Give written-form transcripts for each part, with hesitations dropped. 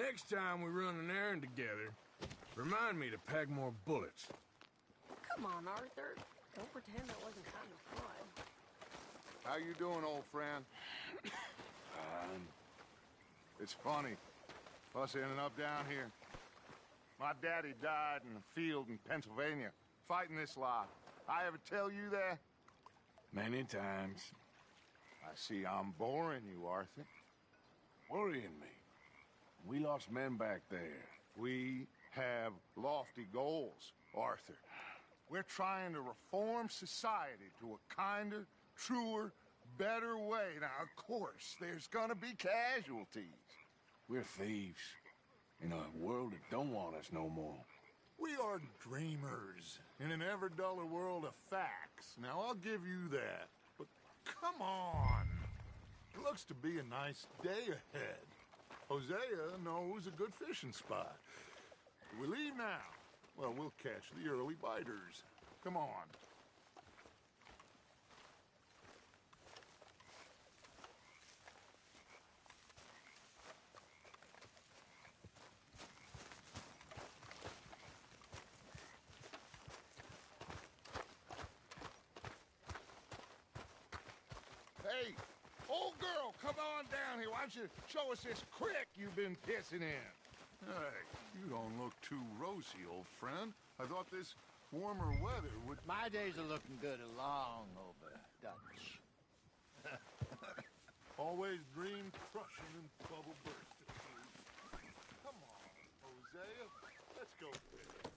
Next time we run an errand together, remind me to pack more bullets. Come on, Arthur. Don't pretend that wasn't kind of fun. How you doing, old friend? It's funny, us ending up down here. My daddy died in a field in Pennsylvania, fighting this lot. I ever tell you that? Many times. I see I'm boring you, Arthur. Worrying me. We lost men back there. We have lofty goals, Arthur. We're trying to reform society to a kinder, truer, better way. Now, of course, there's gonna be casualties. We're thieves. In a world that don't want us no more. We are dreamers in an ever duller world of facts. Now, I'll give you that. But come on. It looks to be a nice day ahead. Hosea knows a good fishing spot. Do we leave now? Well, we'll catch the early biters. Come on. Hey, old girl, come on down here. Why don't you show us this creek you've been pissing in? Hey, you don't look too rosy, old friend. I thought this warmer weather would... My days are looking good along over, Dutch. Always dream crushing and bubble bursting. Come on, Hosea. Let's go fishing.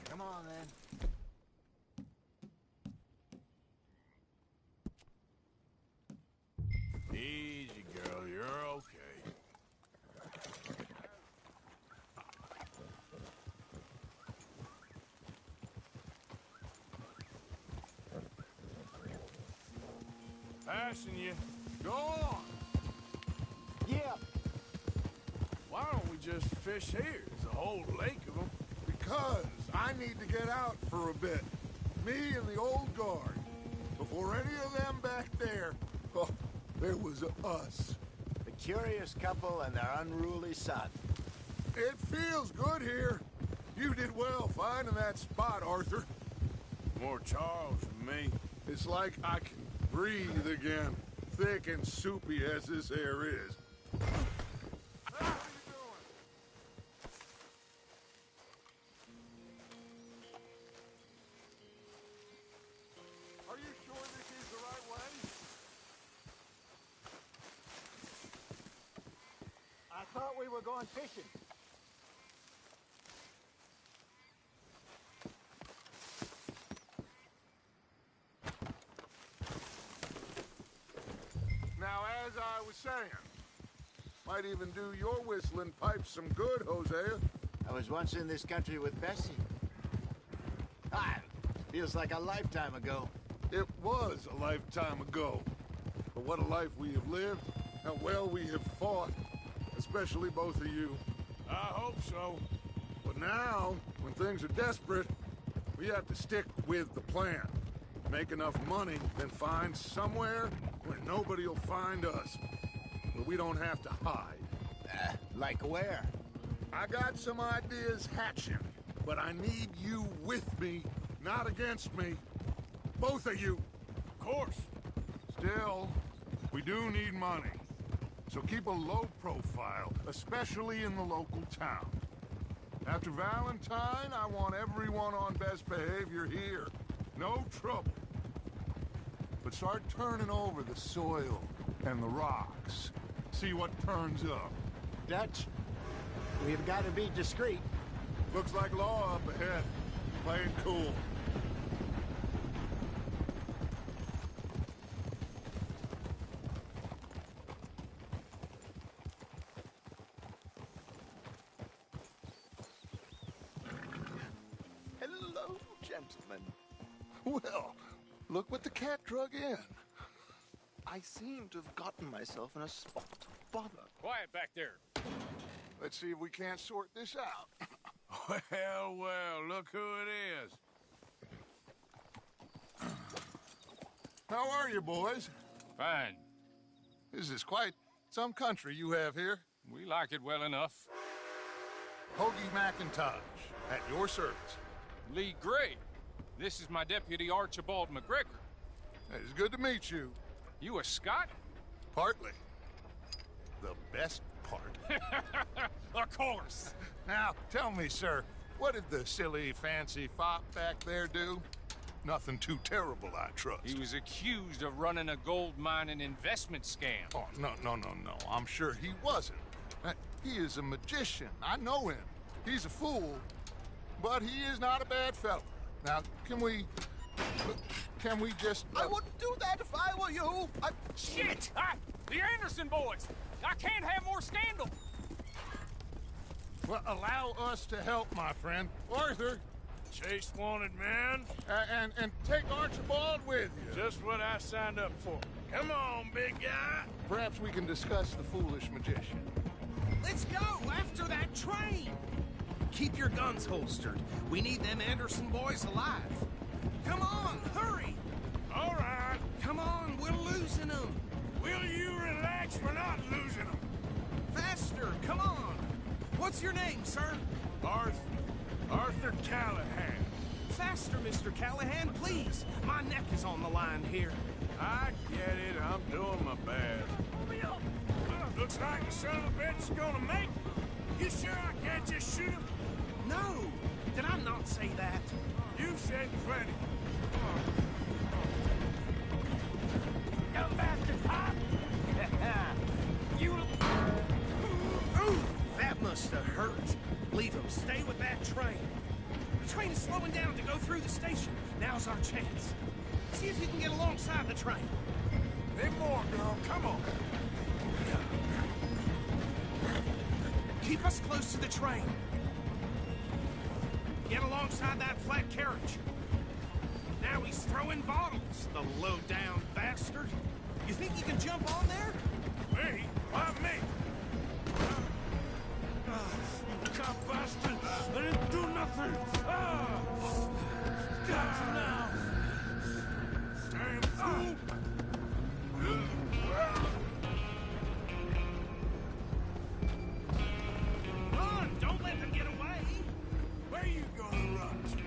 Come on, then. Easy, girl. You're okay. Passing you. Go on. Yeah. Why don't we just fish here? There's a whole lake of them. Because I need to get out for a bit. Me and the old guard. Before any of them back there, oh, there was us. The curious couple and their unruly son. It feels good here. You did well finding that spot, Arthur. More Charles than me. It's like I can breathe again, thick and soupy as this air is. What are you doing? Are you sure this is the right way? I thought we were going fishing. Now, as I was saying, might even do your whistling pipes some good, Hosea. I was once in this country with Bessie. Feels like a lifetime ago. It was a lifetime ago. But what a life we have lived, how well we have fought, especially both of you. I hope so. But now, when things are desperate, we have to stick with the plan. Make enough money, then find somewhere where nobody will find us. Where we don't have to hide. Like where? I got some ideas hatching, but I need you with me, not against me. Both of you. Of course. Still, we do need money. So keep a low profile, especially in the local town. After Valentine, I want everyone on best behavior here. No trouble. But start turning over the soil and the rocks. See what turns up. Dutch, we've got to be discreet. Looks like law up ahead. Playing cool. Hello, gentlemen. Well, look what the cat drug in. I seem to have gotten myself in a spot of bother. Quiet back there. Let's see if we can't sort this out. Well, well, look who it is. How are you, boys? Fine. This is quite some country you have here. We like it well enough. Hoagie McIntosh, at your service. Lee Gray. This is my deputy Archibald McGregor. It's good to meet you. You a Scot? Partly. The best part. Of course. Now, tell me, sir, what did the silly, fancy fop back there do? Nothing too terrible, I trust. He was accused of running a gold mining investment scam. Oh, no. I'm sure he wasn't. He is a magician. I know him. He's a fool, but he is not a bad fellow. Now, can we just... I wouldn't do that if I were you. Shit! The Anderson boys! I can't have more scandal! Well, allow us to help, my friend. Arthur, Chase wanted man. and take Archibald with you. Just what I signed up for. Come on, big guy. Perhaps we can discuss the foolish magician. Let's go after that train! Keep your guns holstered. We need them Anderson boys alive. Come on, hurry! All right. Come on, we're losing them. Will you relax? We're not losing them. Faster, come on. What's your name, sir? Arthur Callahan. Faster, Mr. Callahan, please. My neck is on the line here. I get it. I'm doing my best. Looks like the son of a bitch is gonna make it. You sure I can't just shoot him? No, did I not say that? You said plenty. You bastard, huh? You... Ooh, that must have hurt. Leave him. Stay with that train. The train is slowing down to go through the station. Now's our chance. See if you can get alongside the train. Bit more, girl. Come on. Keep us close to the train. Get alongside that flat carriage. Now he's throwing bottles, the low-down bastard. You think you can jump on there? Me? Why me? You cop bastard! I didn't do nothing! Got you now! Damn fool! Run! Don't let them get away! Where you gonna run to?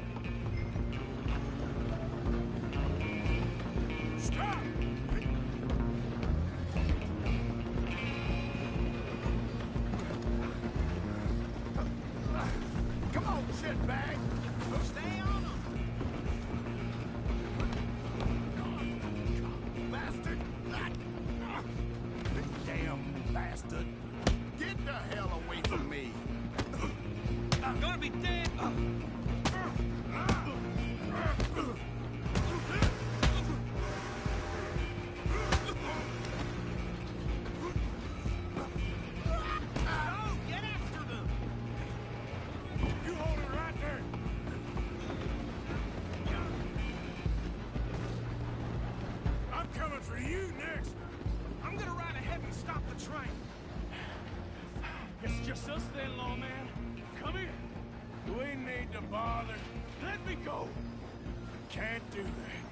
Stop! Come on, shitbag! Stay on them! Bastard! Damn bastard! Get the hell away from me! I'm gonna be dead! Oh, get after them! You hold it right there! I'm coming for you next! I'm gonna ride ahead and stop the train. It's just us then, lawman. Come here. We need to bother. Let me go. Can't do that.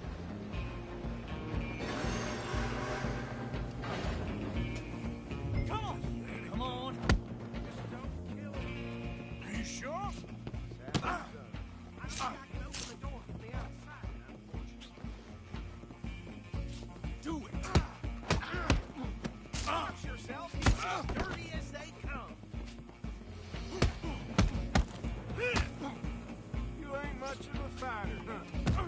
Come on. Come on. Just don't kill him. Are you sure? I think I can open the door from the outside, unfortunately. Do it. Watch yourself. He's as dirty as they come. You ain't much of a fighter, huh?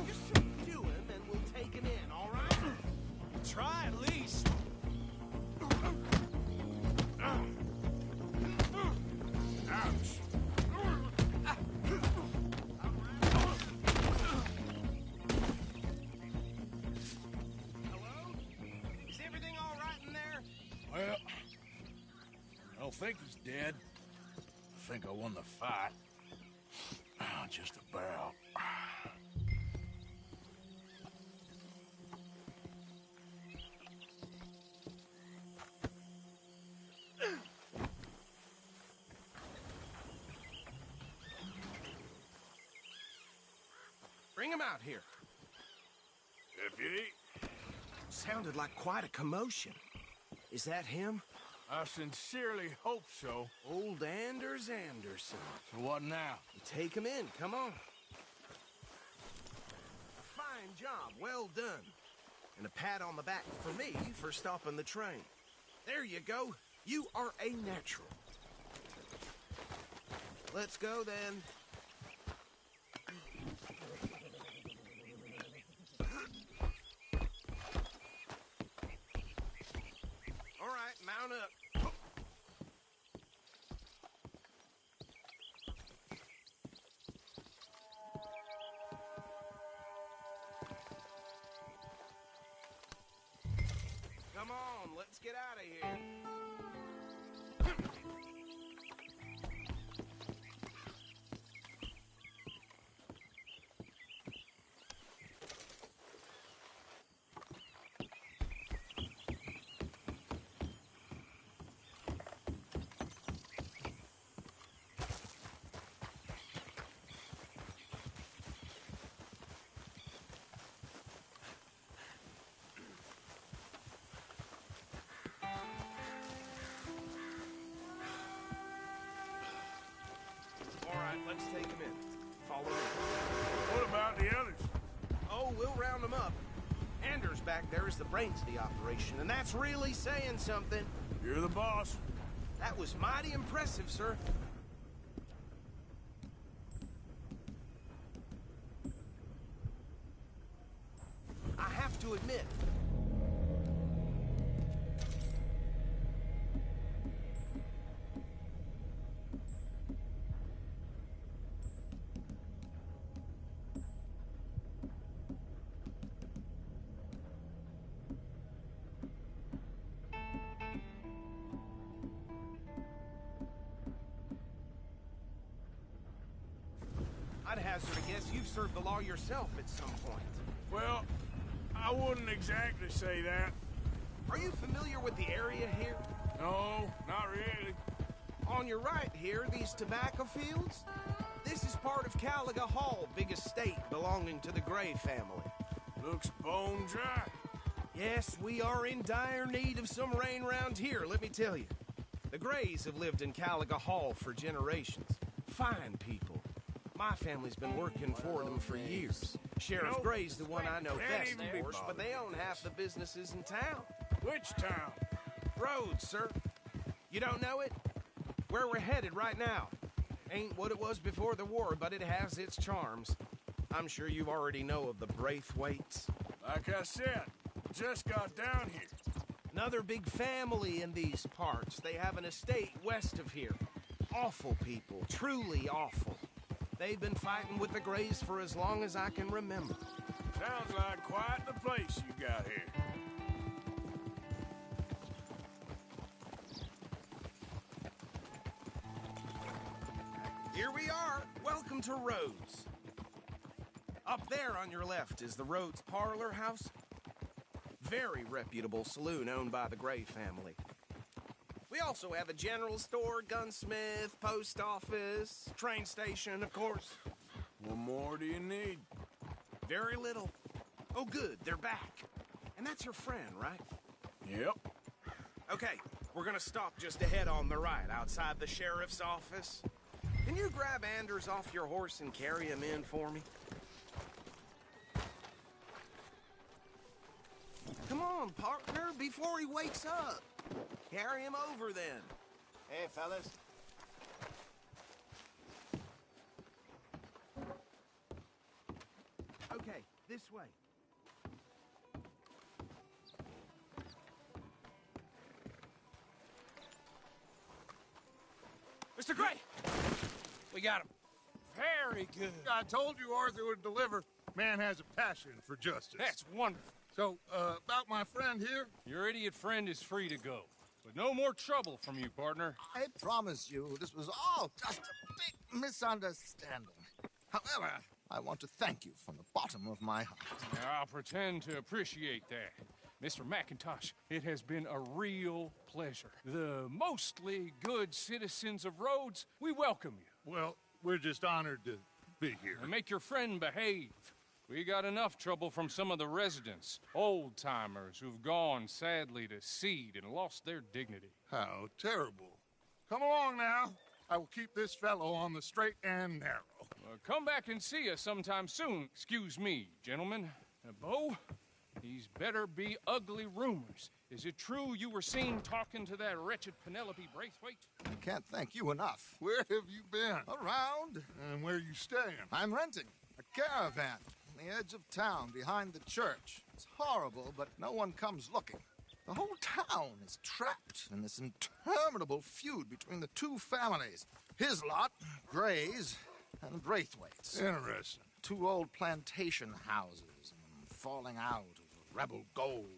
Just subdue him and we'll take him in, all right? Try at least. Ouch. Hello? Is everything all right in there? Well, I don't think he's dead. I think I won the fight. Just about. Bring him out here. Deputy, Sounded like quite a commotion. Is that him? I sincerely hope so. Old Anders Anderson. So what now? Take him in, come on. A fine job, well done. And a pat on the back for me for stopping the train. There you go. You are a natural. Let's go then. All right, mount up. Come on, let's get out of here. All right, let's take him in. Follow me. What about the others? Oh, we'll round them up. Anders back there is the brains of the operation, and that's really saying something. You're the boss. That was mighty impressive, sir. I have to admit, I'd hazard a guess you've served the law yourself at some point. Well, I wouldn't exactly say that. Are you familiar with the area here? No, not really. On your right here, these tobacco fields? This is part of Caliga Hall, big estate belonging to the Gray family. Looks bone dry. Yes, we are in dire need of some rain round here, let me tell you. The Grays have lived in Caliga Hall for generations. Fine people. My family's been working for them for years. Sheriff Nope. Gray's the one I know Can't best, even of be course, but bothered they own with half the businesses in town. Which town? Rhodes, sir. You don't know it? Where we're headed right now. Ain't what it was before the war, but it has its charms. I'm sure you already know of the Braithwaites. Like I said, just got down here. Another big family in these parts. They have an estate west of here. Awful people, truly awful. They've been fighting with the Grays for as long as I can remember. Sounds like quite the place you got here. Here we are. Welcome to Rhodes. Up there on your left is the Rhodes Parlor House. Very reputable saloon owned by the Gray family. We also have a general store, gunsmith, post office, train station, of course. What more do you need? Very little. Oh, good, they're back. And that's your friend, right? Yep. Okay, we're gonna stop just ahead on the right, outside the sheriff's office. Can you grab Anders off your horse and carry him in for me? Come on, partner, before he wakes up. Carry him over, then. Hey, fellas. Okay, this way. Mr. Gray! We got him. Very good. I told you Arthur would deliver. Man has a passion for justice. That's wonderful. So, about my friend here? Your idiot friend is free to go. But no more trouble from you, partner. I promise you, this was all just a big misunderstanding. However, I want to thank you from the bottom of my heart. Now, I'll pretend to appreciate that. Mr. McIntosh, it has been a real pleasure. The mostly good citizens of Rhodes, we welcome you. Well, we're just honored to be here. And make your friend behave. We got enough trouble from some of the residents, old-timers who've gone, sadly, to seed and lost their dignity. How terrible. Come along now. I will keep this fellow on the straight and narrow. Come back and see us sometime soon. Excuse me, gentlemen. Bo, these better be ugly rumors. Is it true you were seen talking to that wretched Penelope Braithwaite? I can't thank you enough. Where have you been? Around. And where are you staying? I'm renting a caravan on the edge of town behind the church. It's horrible, but no one comes looking. The whole town is trapped in this interminable feud between the two families. His lot, Gray's, and Braithwaite's. Interesting. Two old plantation houses, and falling out over rebel gold,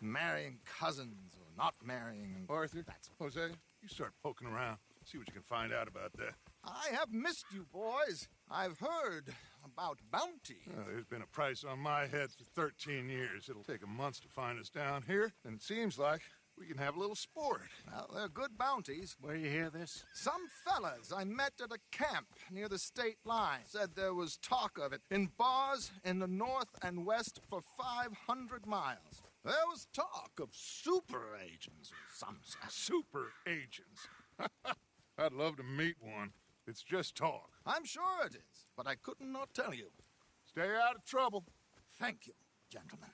and marrying cousins or not marrying. Arthur, Jose, you start poking around. See what you can find out about that. I have missed you, boys. I've heard about bounty. There's been a price on my head for 13 years. It'll take a month to find us down here, and it seems like we can have a little sport. Well, they're good bounties. Where you hear this? Some fellas I met at a camp near the state line said there was talk of it in bars in the north and west for 500 miles. There was talk of super agents or some such. Super agents. I'd love to meet one. It's just talk. I'm sure it is, but I couldn't not tell you. Stay out of trouble. Thank you, gentlemen.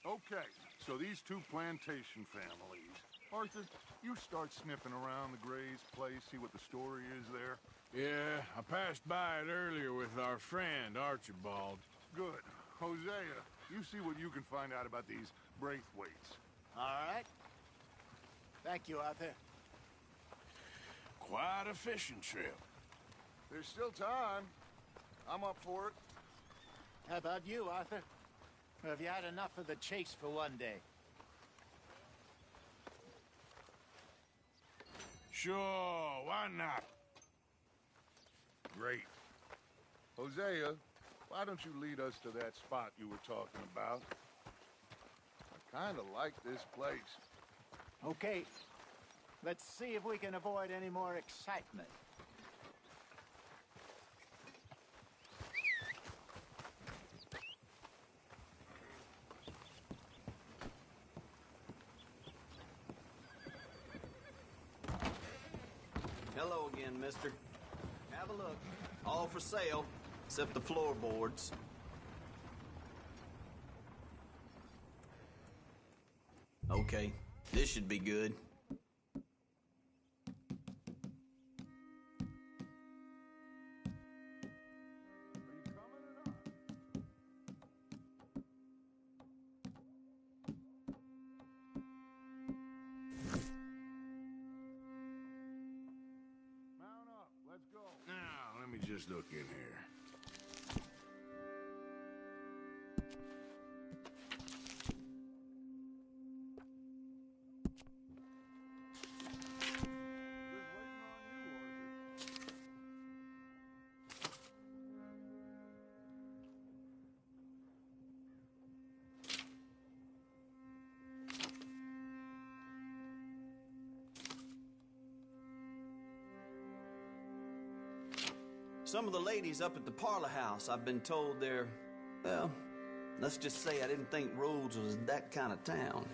Okay, so these two plantation families. Arthur, you start sniffing around the Gray's place, see what the story is there. Yeah, I passed by it earlier with our friend, Archibald. Good. Hosea, you see what you can find out about these Braithwaites. All right. Thank you, Arthur. Quite a fishing trip. There's still time. I'm up for it. How about you, Arthur? Or have you had enough of the chase for one day? Sure, why not? Great. Hosea, why don't you lead us to that spot you were talking about? I kind of like this place. Okay. Let's see if we can avoid any more excitement. Hello again, mister. Have a look. All for sale, except the floorboards. Okay, this should be good. Mount up. Let's go. Now, let me just look in here. Some of the ladies up at the parlor house, I've been told they're, well, let's just say I didn't think Rhodes was that kind of town.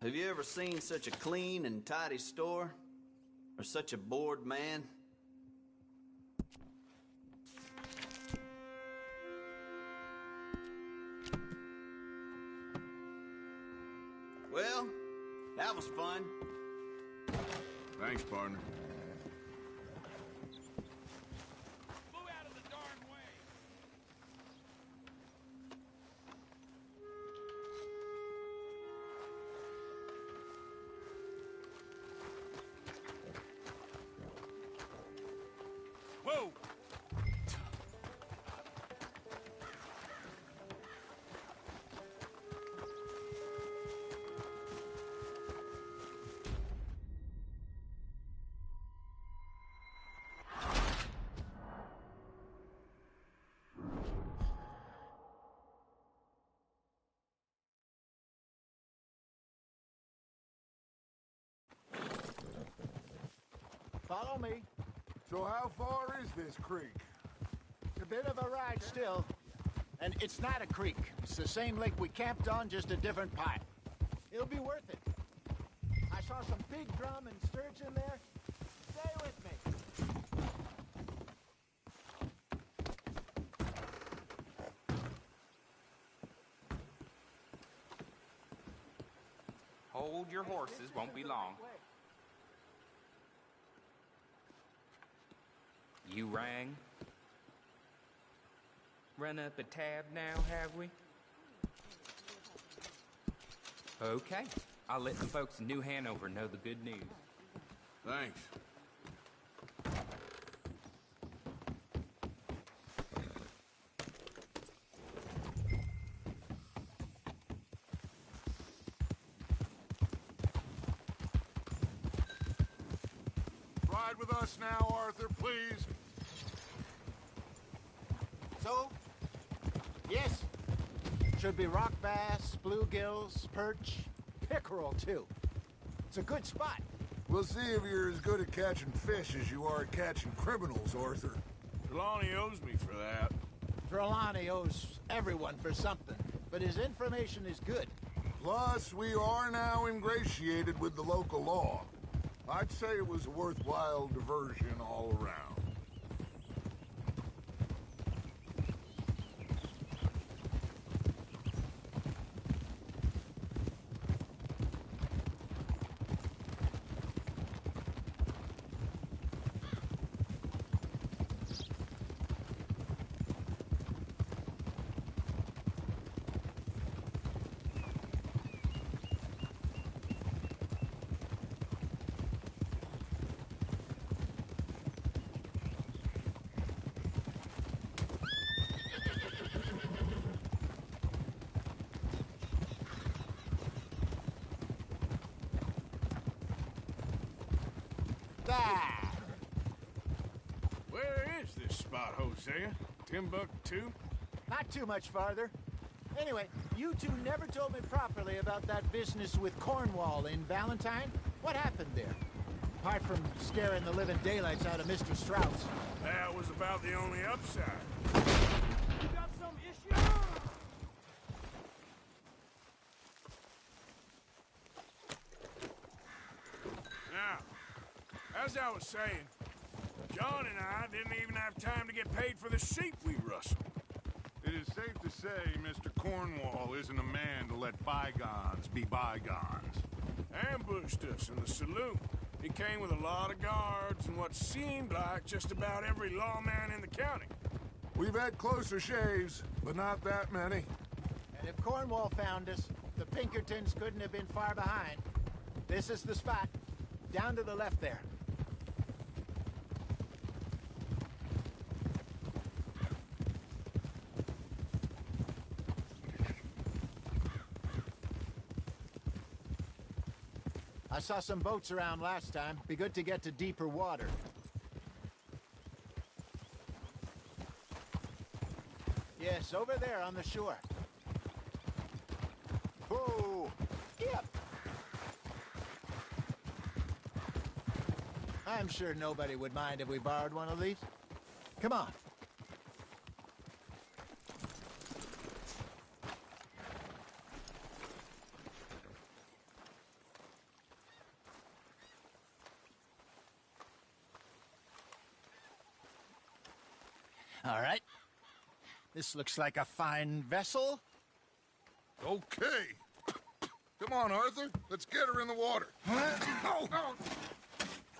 Have you ever seen such a clean and tidy store? Or such a bored man? Well, that was fun. Thanks, partner. Move out of the darn way! Whoa! Follow me. So how far is this creek? It's a bit of a ride still. And it's not a creek. It's the same lake we camped on, just a different pipe. It'll be worth it. I saw some big drum and sturgeon there. Stay with me. Hold your horses, won't be long. You rang? Run up a tab now, have we? Okay. I'll let the folks in New Hanover know the good news. Thanks. Ride with us now, Arthur, please. So? Yes. Should be rock bass, bluegills, perch, pickerel, too. It's a good spot. We'll see if you're as good at catching fish as you are at catching criminals, Arthur. Trelawney owes me for that. Trelawney owes everyone for something, but his information is good. Plus, we are now ingratiated with the local law. I'd say it was a worthwhile diversion all around. Ah! Where is this spot, Hosea? Timbuktu? Not too much farther. Anyway, you two never told me properly about that business with Cornwall in Valentine. What happened there? Apart from scaring the living daylights out of Mr. Strauss. That was about the only upside. You got some issue? Now, as I was saying, John and I didn't even have time to get paid for the sheep we rustled. It is safe to say Mr. Cornwall isn't a man to let bygones be bygones. Ambushed us in the saloon. He came with a lot of guards and what seemed like just about every lawman in the county. We've had closer shaves, but not that many. And if Cornwall found us, the Pinkertons couldn't have been far behind. This is the spot. Down to the left there. I saw some boats around last time. Be good to get to deeper water. Yes, over there on the shore. Oh, yep. I'm sure nobody would mind if we borrowed one of these. Come on. All right. This looks like a fine vessel. Okay. Come on, Arthur. Let's get her in the water. Oh,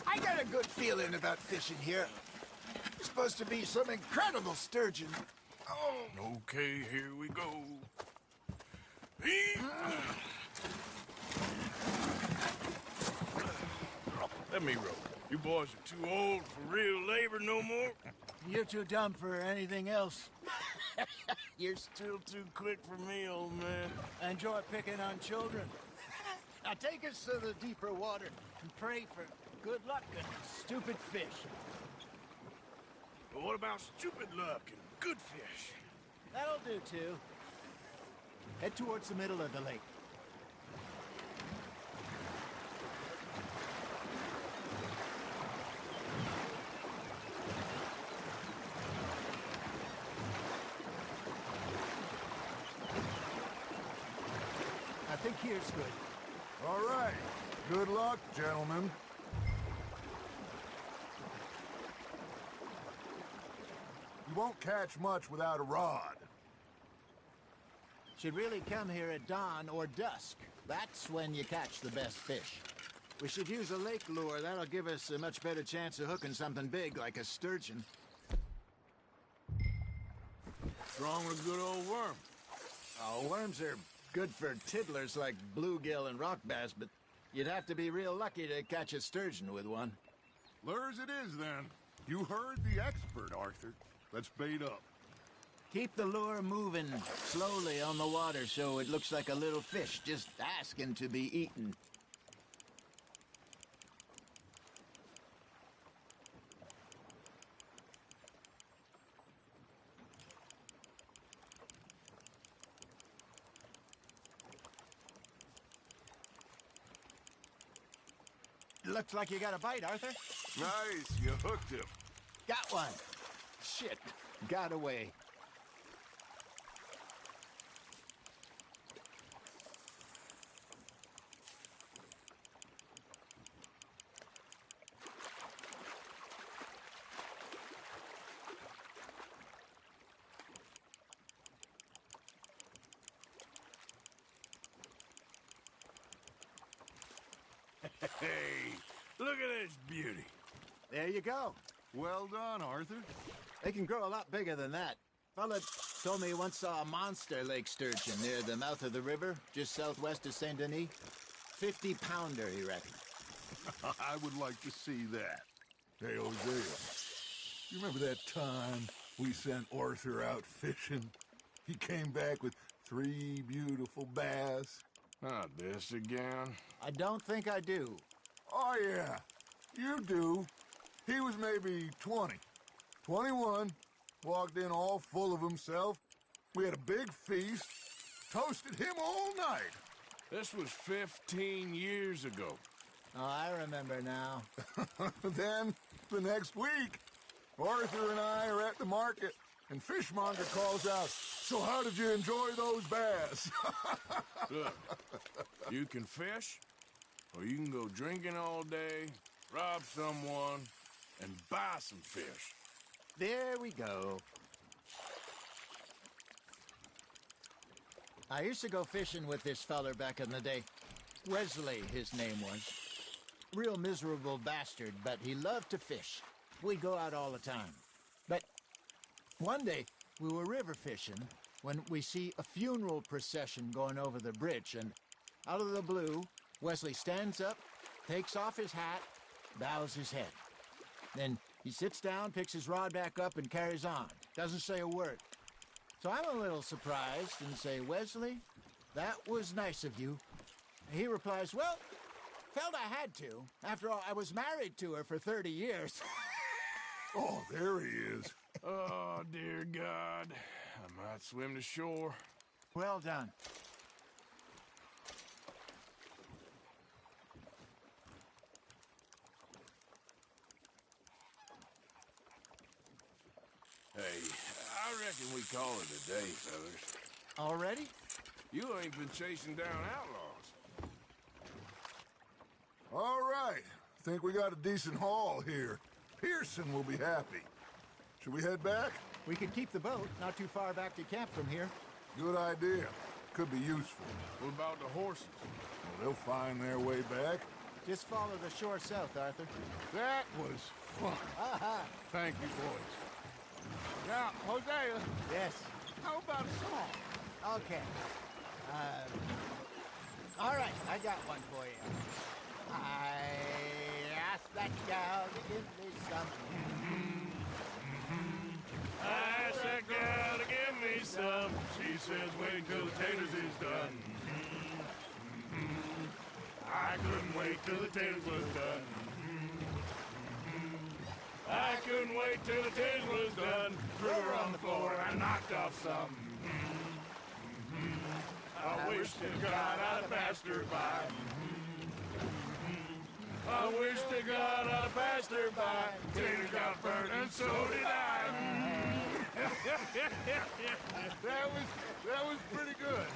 I got a good feeling about fishing here. It's supposed to be some incredible sturgeon. Oh. Okay, here we go. Let me row. You boys are too old for real labor no more. You're too dumb for anything else. You're still too quick for me, old man. I enjoy picking on children. Now take us to the deeper water and pray for good luck and stupid fish. But what about stupid luck and good fish? That'll do, too. Head towards the middle of the lake. think here's good. All right. Good luck, gentlemen. You won't catch much without a rod. Should really come here at dawn or dusk. That's when you catch the best fish. We should use a lake lure. That'll give us a much better chance of hooking something big like a sturgeon. What's wrong with a good old worm? Oh, worms are good for tiddlers like bluegill and rock bass, but you'd have to be real lucky to catch a sturgeon with one. Lures it is, then. You heard the expert, Arthur. Let's bait up. Keep the lure moving slowly on the water so it looks like a little fish just asking to be eaten. Looks like you got a bite, Arthur. Nice, you hooked him. Got one. Shit, got away. Hey, look at this beauty. There you go. Well done, Arthur. They can grow a lot bigger than that. Fella told me he once saw a monster lake sturgeon near the mouth of the river, just southwest of Saint Denis. 50-pounder, he reckoned. I would like to see that. Hey, Hosea, you remember that time we sent Arthur out fishing? He came back with 3 beautiful bass. Not this again. I don't think I do. Oh, yeah, you do. He was maybe 20, 21, walked in all full of himself. We had a big feast, toasted him all night. This was 15 years ago. Oh, I remember now. Then, the next week, Arthur and I are at the market, and Fishmonger calls out, "So how did you enjoy those bass?" Look, you can fish, or you can go drinking all day, rob someone, and buy some fish. There we go. I used to go fishing with this feller back in the day. Wesley, his name was. Real miserable bastard, but he loved to fish. We'd go out all the time. But one day, we were river fishing when we see a funeral procession going over the bridge, and out of the blue, Wesley stands up, takes off his hat, bows his head. Then he sits down, picks his rod back up, and carries on. Doesn't say a word. So I'm a little surprised and say, "Wesley, that was nice of you." And he replies, "Well, felt I had to. After all, I was married to her for 30 years. Oh, there he is. Oh, dear God. I might swim to shore. Well done. Hey, I reckon we call it a day, fellas. Already? You ain't been chasing down outlaws. All right. Think we got a decent haul here. Pearson will be happy. Should we head back? We could keep the boat not too far back to camp from here. Good idea. Could be useful. What about the horses? Well, they'll find their way back. Just follow the shore south, Arthur. That was fun. Aha! Thank you, boys. Now, Hosea, Yes. how about a song? Okay. All right, I got one for you. I asked that gal to give me some. I asked that gal to give me some. She says wait till the taters is done. I couldn't wait till the taters was done. I couldn't wait till the taters was done. Threw her on the floor and knocked off some. I wish to God I'd passed her by. I wish to God I'd passed her by. Tater got burned and so did I. That was pretty good.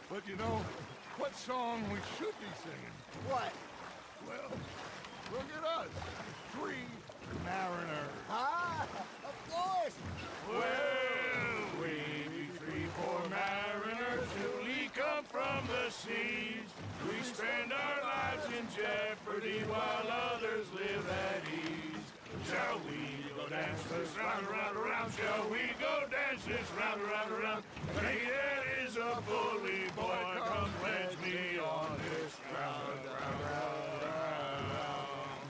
But you know, what song we should be singing. What? Well, look at us. 3 mariners. Ah, of course. Well, we be 3 poor mariners newly come from the seas. We spend our lives in jeopardy while others live at ease. Shall we go dance this round, around, around? Shall we go dance this round, around, around? Hey, that is a bully boy. Come pledge me on this round, round, round, round.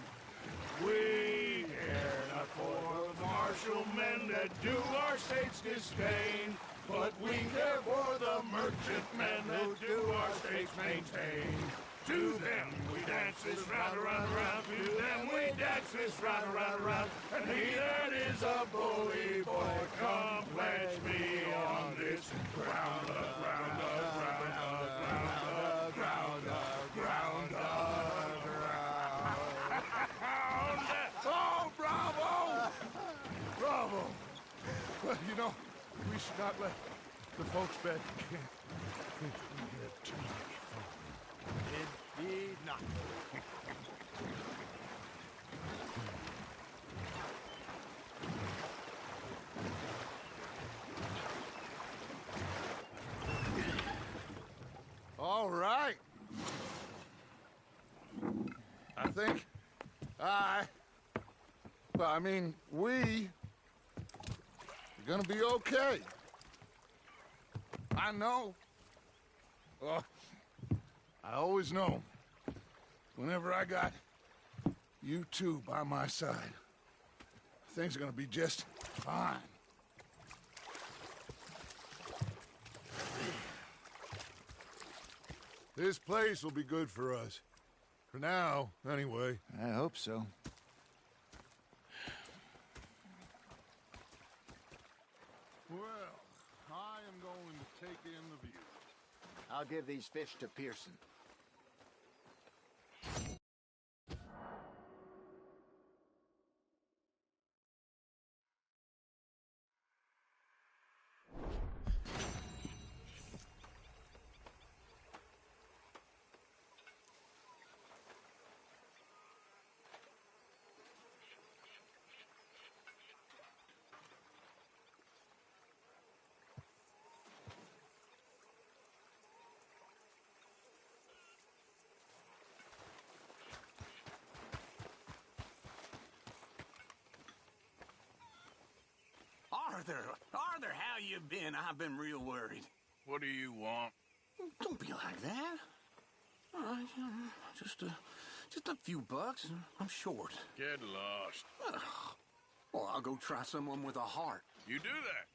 We care not for the martial men that do our states disdain, but we care for the merchant men that do our states maintain. To them we dance this round, around, around. To them we dance this round, around, around. And he that is a bully boy, come pledge me on this ground, ground, ground, ground, ground, ground, ground. Oh, bravo! Bravo! Well, you know, we should not let the folks back in camp think we get too much fun. Indeed not. All right. I think we are gonna be okay. I know. Oh, I always know. Whenever I got you two by my side, things are gonna be just fine. This place will be good for us. For now, anyway. I hope so. Well, I am going to take in the view. I'll give these fish to Pearson. Arthur, how you been? I've been real worried. What do you want? Don't be like that. All right, just a few bucks. I'm short. Get lost. Well, I'll go try someone with a heart. You do that.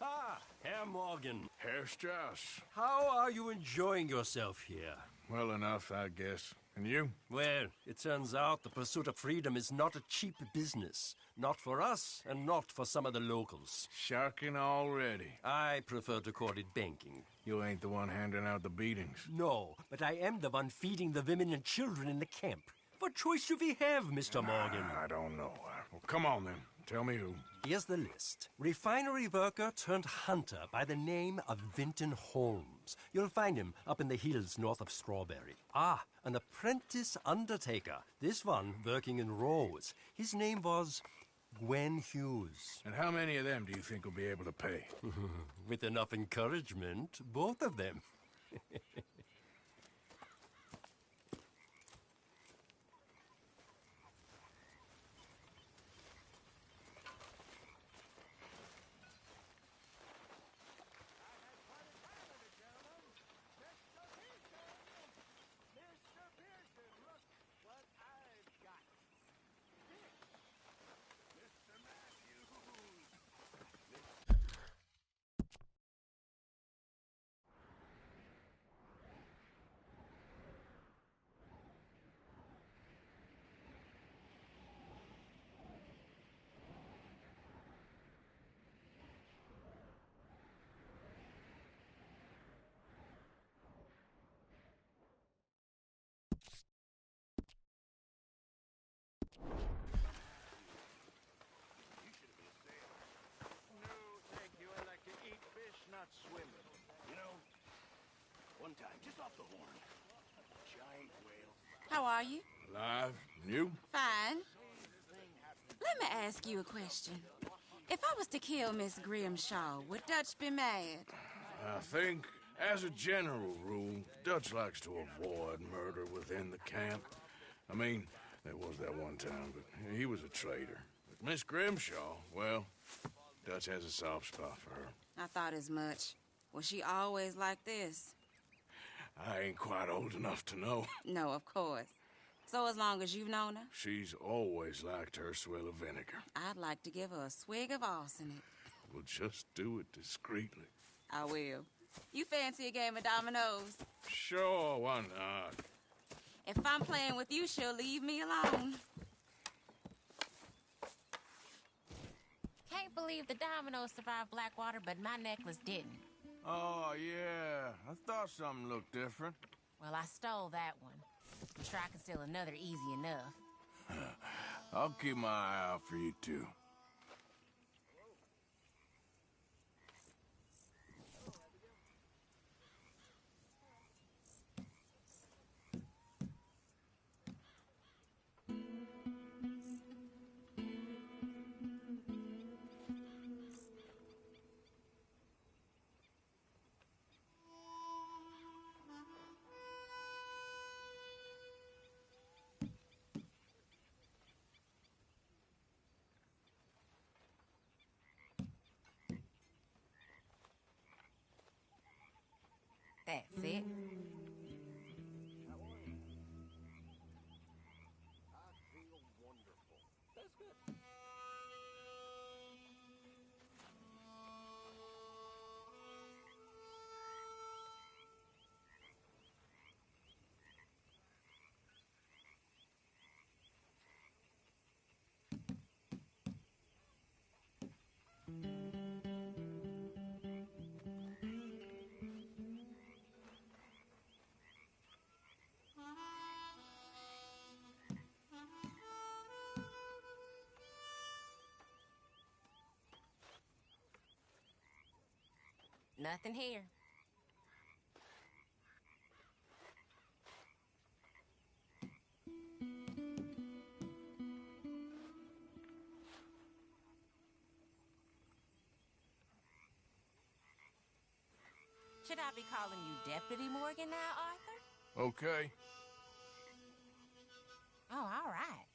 Ah, Herr Morgan. Herr Strauss. How are you enjoying yourself here? Well enough, I guess. And you? Well, it turns out the pursuit of freedom is not a cheap business. Not for us, and not for some of the locals. Sharking already. I prefer to call it banking. You ain't the one handing out the beatings. No, but I am the one feeding the women and children in the camp. What choice do we have, Mr. Morgan? I don't know. Well, come on, then. Tell me who. Here's the list. Refinery worker turned hunter by the name of Vinton Holmes. You'll find him up in the hills north of Strawberry. Ah, an apprentice undertaker. This one working in Rose. His name was Gwen Hughes. And how many of them do you think will be able to pay? With enough encouragement, both of them. one time, just off the horn. Giant whale. How are you? Alive? And you? Fine. Let me ask you a question. If I was to kill Miss Grimshaw, would Dutch be mad? I think, as a general rule, Dutch likes to avoid murder within the camp. I mean, there was that one time, but he was a traitor. But Miss Grimshaw, well, Dutch has a soft spot for her. I thought as much. Was she always like this? I ain't quite old enough to know. No, of course. So as long as you've known her? She's always liked her swill of vinegar. I'd like to give her a swig of arsenic. We'll just do it discreetly. I will. You fancy a game of dominoes? Sure, why not? If I'm playing with you, she'll leave me alone. Can't believe the dominoes survived Blackwater, but my necklace didn't. Oh, yeah. I thought something looked different. Well, I stole that one. I'm sure I can steal another easy enough. I'll keep my eye out for you, too. That's it. Nothing here. Should I be calling you Deputy Morgan now, Arthur? Okay. Oh, all right.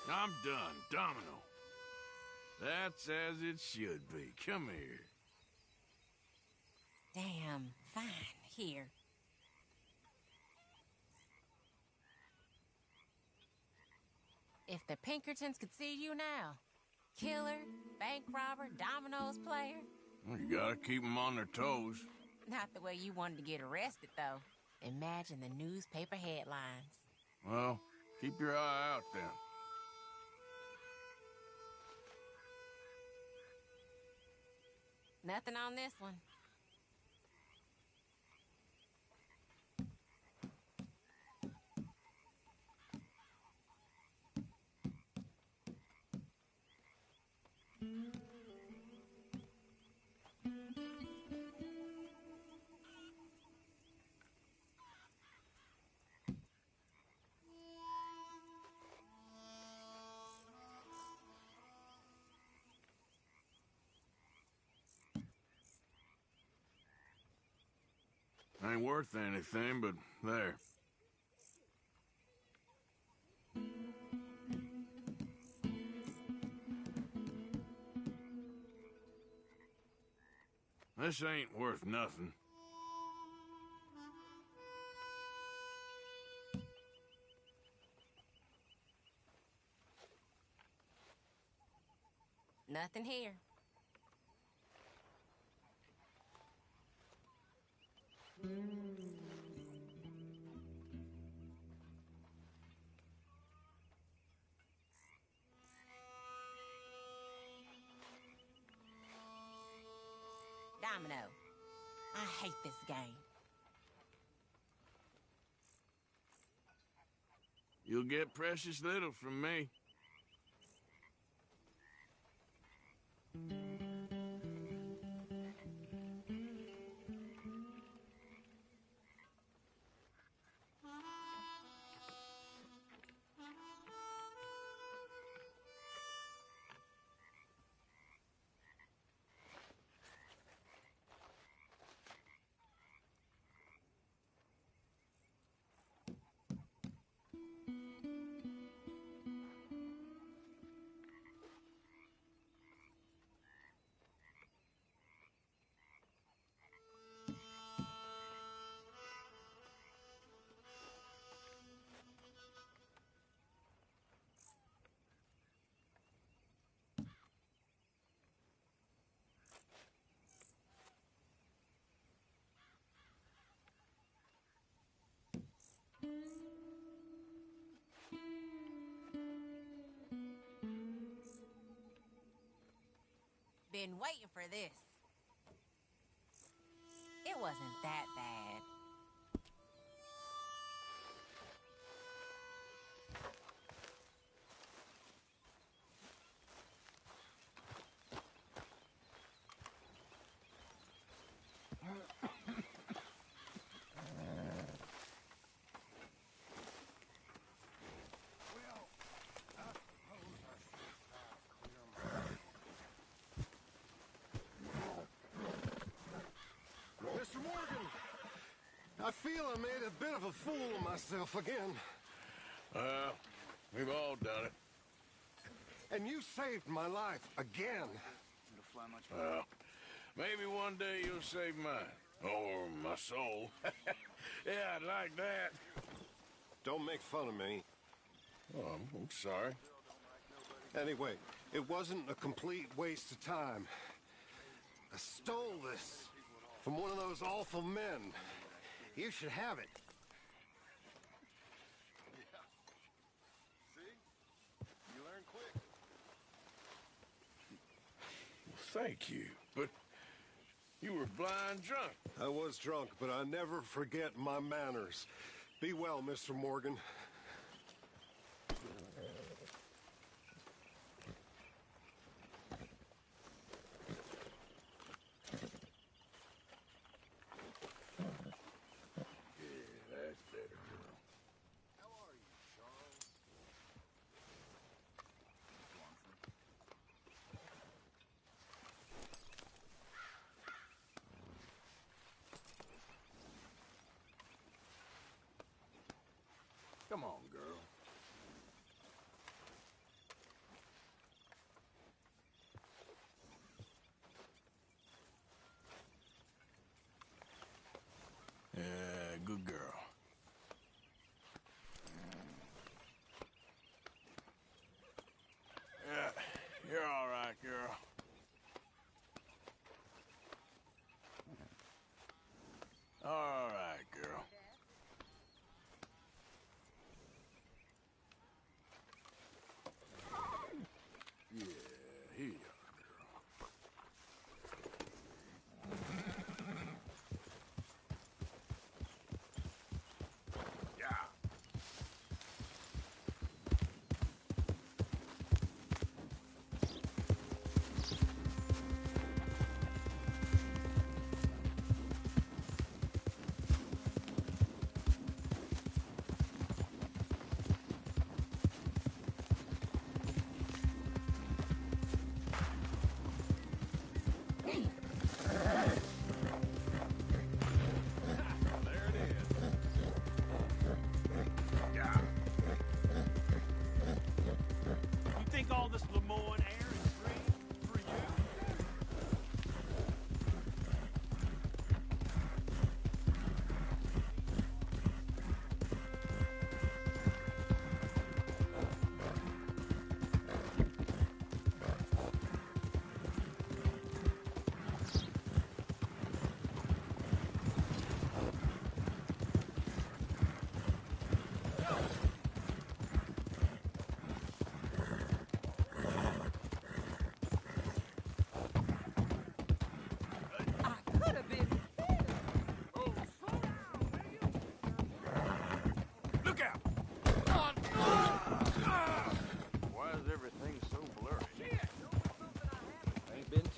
I'm done. Domino. That's as it should be. Come here. Damn, fine. Here. If the Pinkertons could see you now. Killer, bank robber, dominoes player. Well, you gotta keep them on their toes. Not the way you wanted to get arrested, though. Imagine the newspaper headlines. Well, keep your eye out then. Nothing on this one. Ain't worth anything, but there. This ain't worth nothing. Nothing here. domino. I hate this game. You'll get precious little from me. Been waiting for this. It wasn't that bad. Mr. Morgan, I feel I made a bit of a fool of myself again. We've all done it. And you saved my life again. Well, maybe one day you'll save mine. Or my soul. Yeah, I'd like that. Don't make fun of me. Oh, I'm sorry. Anyway, it wasn't a complete waste of time. I stole this from one of those awful men. You should have it. Yeah. See? You learn quick. Thank you, but you were blind drunk. I was drunk, but I never forget my manners. Be well, Mr. Morgan. That's better, girl. How are you, Charles? Come on, girl. Yeah, good girl. Yeah, you're all right, girl. All right, girl.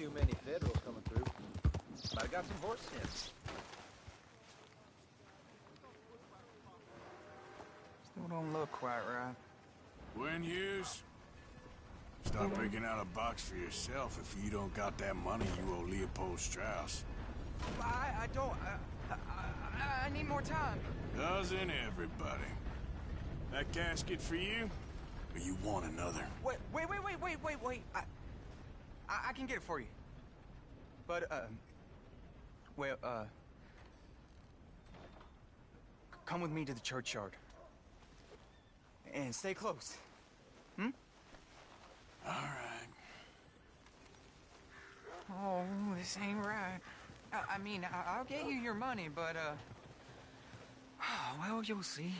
too many Federals coming through. Might have got some horse sense. Still don't look quite right. When Hughes, start picking out a box for yourself if you don't got that money you owe Leopold Strauss. I don't. I need more time. Doesn't everybody? That casket for you? Or you want another? Wait. I can get it for you. But, come with me to the churchyard. And stay close. Hmm? All right. Oh, this ain't right. I mean, I'll get you your money, but, well, you'll see.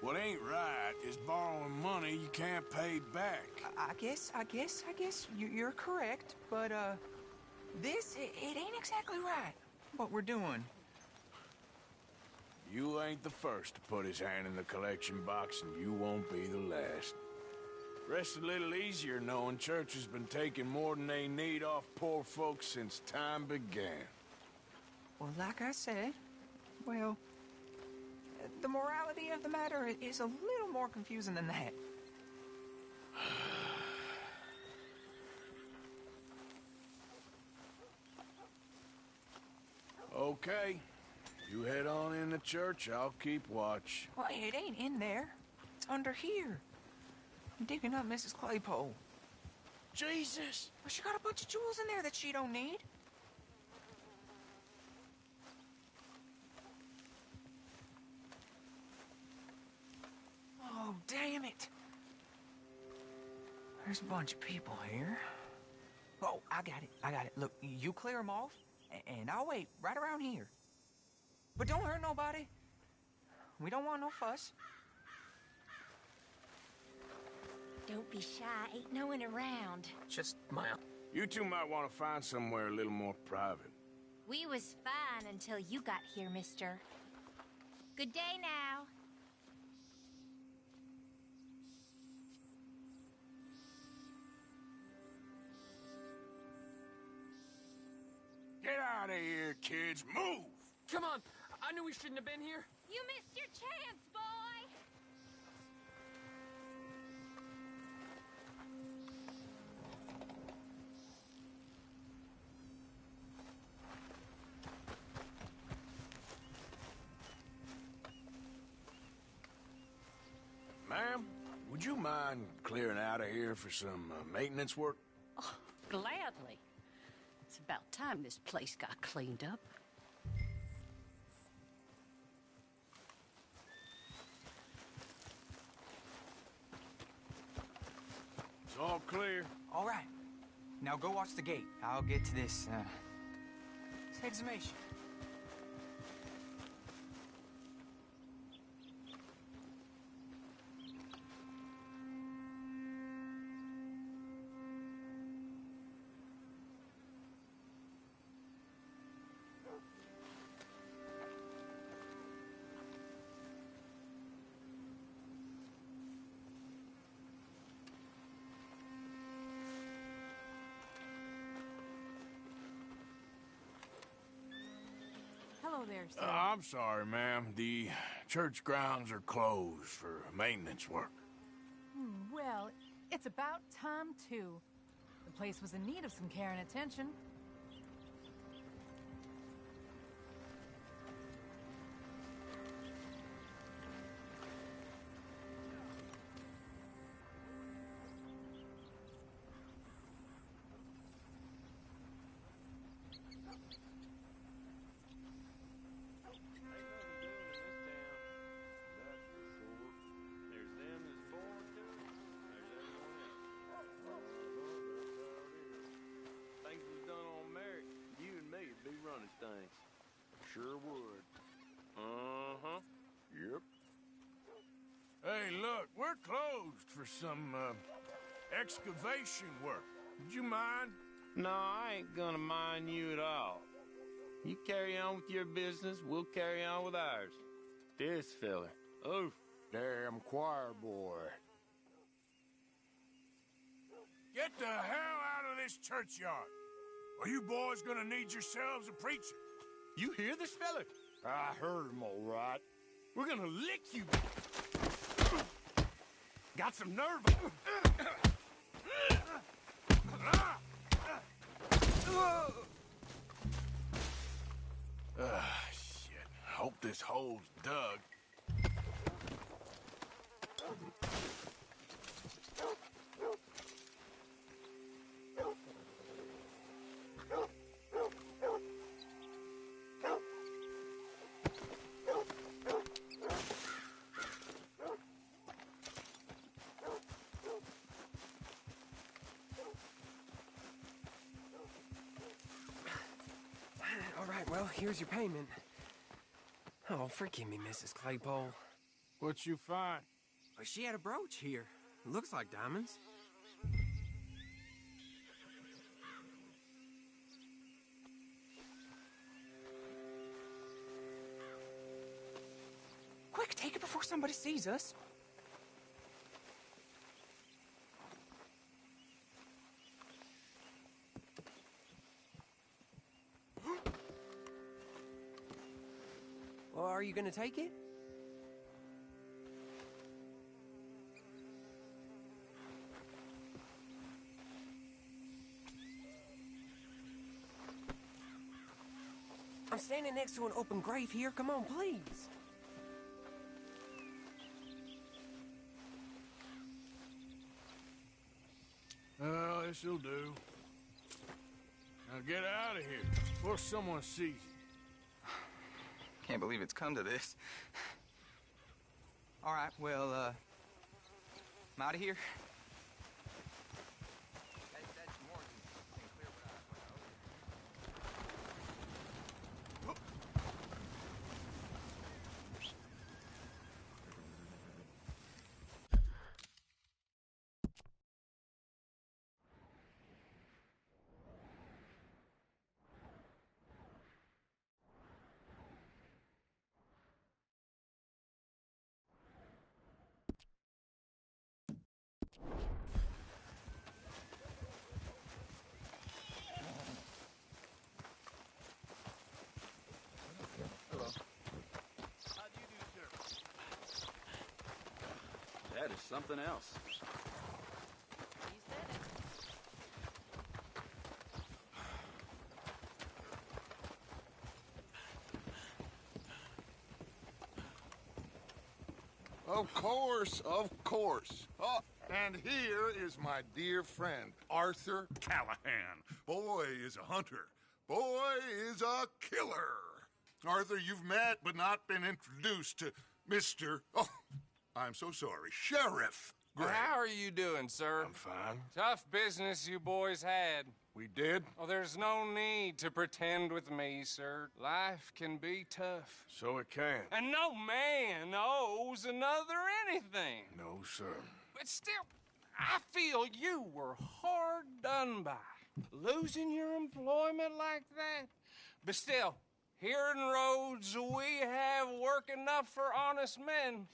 What ain't right is borrowing money you can't pay back. I guess you're correct, but, it ain't exactly right, what we're doing. You ain't the first to put his hand in the collection box, and you won't be the last. Rests a little easier knowing church has been taking more than they need off poor folks since time began. Well, like I said, well, the morality of the matter is a little more confusing than that. Okay. You head on in the church, I'll keep watch. Well, it ain't in there. It's under here. I'm digging up Mrs. Claypole. Jesus! Well, she got a bunch of jewels in there that she don't need. Oh, damn it. There's a bunch of people here. Oh, I got it. Look, you clear them off, and I'll wait right around here. But don't hurt nobody. We don't want no fuss. Don't be shy. Ain't no one around. Just my... You two might want to find somewhere a little more private. We was fine until you got here, mister. Good day now. Get out of here, kids. Move! Come on. I knew we shouldn't have been here. You missed your chance, boy! Ma'am, would you mind clearing out of here for some maintenance work? Oh, gladly. It's about time this place got cleaned up. It's all clear. All right. Now go watch the gate. I'll get to this exhumation. Hello there, sir. I'm sorry, ma'am. The church grounds are closed for maintenance work. Well, it's about time, too. The place was in need of some care and attention. Things. Sure would. Uh-huh. Yep. Hey, look, we're closed for some, excavation work. Would you mind? No, I ain't gonna mind you at all. You carry on with your business, we'll carry on with ours. This feller. Oh, damn choir boy. Get the hell out of this churchyard! Are you boys gonna need yourselves a preacher? You hear this fella? I heard him all right. We're gonna lick you. Got some nerve. Shit. Hope this hole's dug. All right, well, here's your payment. Oh, forgive me, Mrs. Claypole. What'd you find? Well, she had a brooch here. Looks like diamonds. Quick, take it before somebody sees us. Well, are you gonna take it? I'm standing next to an open grave here. Come on, please. Well, this'll do. Now get out of here before someone sees you. Can't believe it's come to this. All right, well, I'm out of here. That is something else. Of course, of course. Oh, and here is my dear friend, Arthur Callahan. Boy is a hunter. Boy is a killer. Arthur, you've met but not been introduced to Mr. Oh, I'm so sorry, Sheriff Gray. How are you doing, sir? I'm fine. Tough business you boys had. We did? Oh, there's no need to pretend with me, sir. Life can be tough. So it can. And no man owes another anything. No, sir. But still, I feel you were hard done by. Losing your employment like that. But still, here in Rhodes, we have work enough for honest men.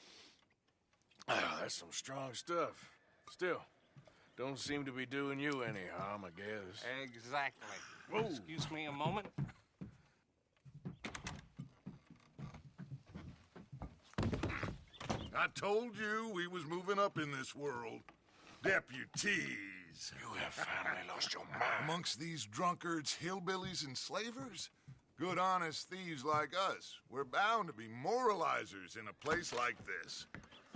Ah, that's some strong stuff. Still, don't seem to be doing you any harm, I guess. Exactly. Whoa. Excuse me a moment. I told you we was moving up in this world. Deputies. You have finally lost your mind. Amongst these drunkards, hillbillies, and slavers? Good, honest thieves like us. We're bound to be moralizers in a place like this.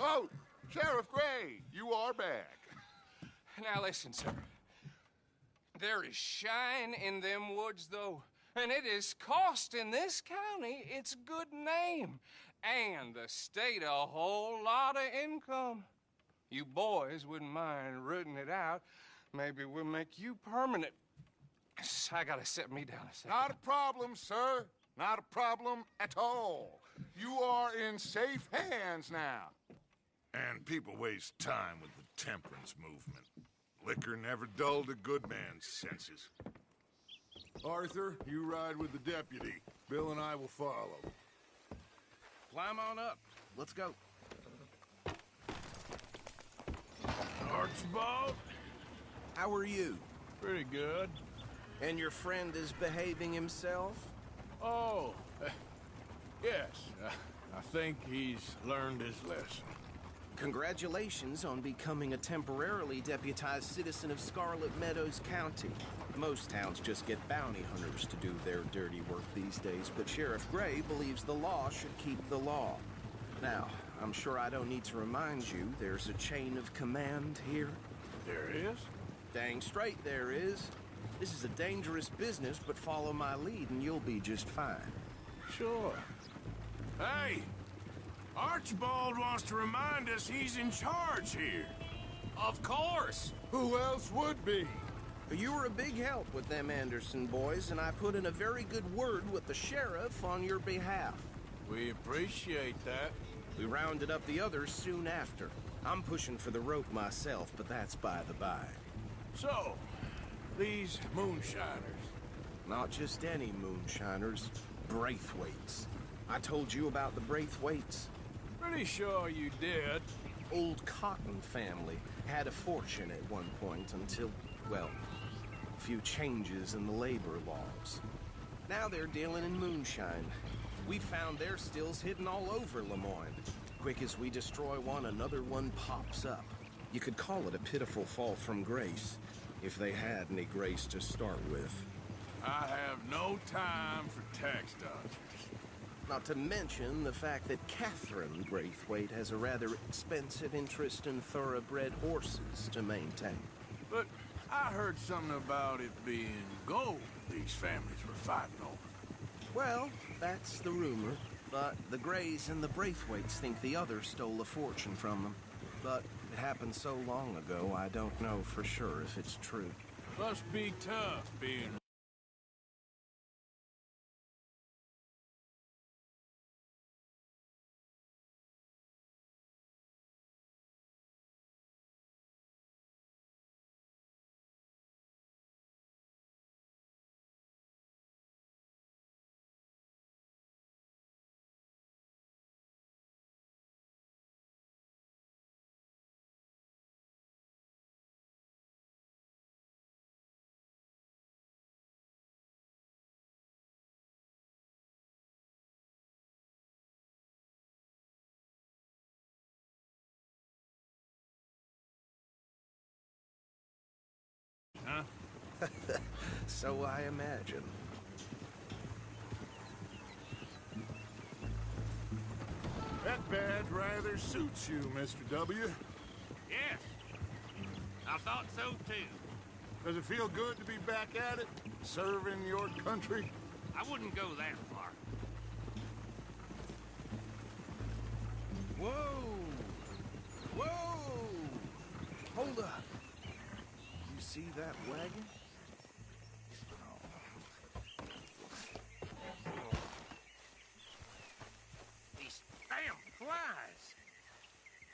Oh, Sheriff Gray, you are back. Now listen, sir. There is shine in them woods, though, and it is costing this county its good name and the state a whole lot of income. You boys wouldn't mind rooting it out. Maybe we'll make you permanent. I gotta sit me down a second. Not a problem, sir. Not a problem at all. You are in safe hands now. And people waste time with the temperance movement. Liquor never dulled a good man's senses. Arthur, you ride with the deputy. Bill and I will follow. Climb on up. Let's go. Archibald? How are you? Pretty good. And your friend is behaving himself? Oh, yes. I think he's learned his lesson. Congratulations on becoming a temporarily deputized citizen of Scarlet Meadows County. Most towns just get bounty hunters to do their dirty work these days, but Sheriff Gray believes the law should keep the law. Now, I'm sure I don't need to remind you there's a chain of command here. There is? Dang straight there is. This is a dangerous business, but follow my lead and you'll be just fine. Sure. Hey! Archibald wants to remind us he's in charge here. Of course! Who else would be? You were a big help with them Anderson boys, and I put in a very good word with the sheriff on your behalf. We appreciate that. We rounded up the others soon after. I'm pushing for the rope myself, but that's by the by. So, these moonshiners. Not just any moonshiners, Braithwaites. I told you about the Braithwaites? Pretty sure you did. Old Cotton family had a fortune at one point until, well, a few changes in the labor laws. Now they're dealing in moonshine. We found their stills hidden all over Lemoyne. Quick as we destroy one, another one pops up. You could call it a pitiful fall from grace, if they had any grace to start with. I have no time for tax dodgers. Not to mention the fact that Catherine Braithwaite has a rather expensive interest in thoroughbred horses to maintain. But I heard something about it being gold these families were fighting over. Well, that's the rumor. But the Grays and the Braithwaites think the others stole a fortune from them. But it happened so long ago, I don't know for sure if it's true. Must be tough being... Huh? So I imagine. That badge rather suits you, Mr. W. Yes. I thought so, too. Does it feel good to be back at it? Serving your country? I wouldn't go that far. Whoa! Whoa! Hold up. You see that wagon? These damn flies.